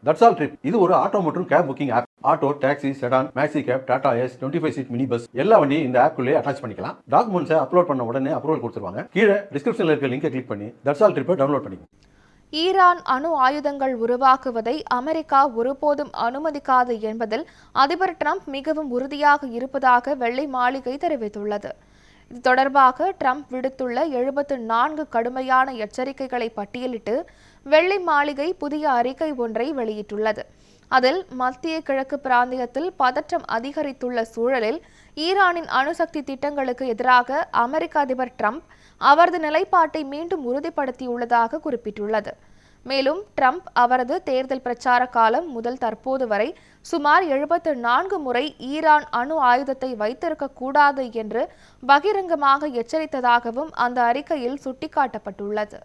That's all trip இது ஒரு auto மற்றும் cab booking app. Auto, taxi, sedan, maxi cab, Tata Ace, 25 seat mini bus எல்லா வண்டியும் இந்த ஆப்குள்ளே அட்டாச் பண்ணிக்கலாம். டாக்குமெண்ட்ஸை அப்லோட் பண்ண உடனே அப்ரூவல் கொடுத்துருவாங்க. கீழே டிஸ்கிரிப்ஷன்ல இருக்க லிங்கை கிளிக் பண்ணி தட்ஸ் ஆல் ட்ரிப்பை டவுன்லோட் பண்ணிக்கோங்க. ஈரான் அணு ஆயுதங்கள் உருவாக்குவதை அமெரிக்கா ஒருபோதும் அனுமதிக்காது என்பதில் அதிபர் டிரம்ப் மிகவும் உறுதியாக இருப்பதாக வெள்ளை மாளிகை தெரிவித்துள்ளது. இது தொடர்பாக டிரம்ப் விடுத்துள்ள 74 கடுமையான எச்சரிக்கைகளை பட்டியலிட்டு வெள்ளை மாளிகை புதிய அறிக்கை ஒன்றை வெளியிட்டுள்ளது. அதில் மத்திய கிழக்கு பிராந்தியத்தில் பதற்றம் அதிகரித்துள்ள சூழலில் ஈரானின் அணுசக்தி திட்டங்களுக்கு எதிராக அமெரிக்க அதிபர் டிரம்ப் அவரது நிலைப்பாட்டை மீண்டும் உறுதிப்படுத்தியுள்ளதாக குறிப்பிட்டுள்ளது. மேலும் டிரம்ப் அவரது தேர்தல் பிரச்சார காலம் முதல் தற்போது வரை சுமார் 74 முறை ஈரான் அணு ஆயுதத்தை வைத்திருக்கக்கூடாது என்று பகிரங்கமாக எச்சரித்ததாகவும் அந்த அறிக்கையில் சுட்டிக்காட்டப்பட்டுள்ளது.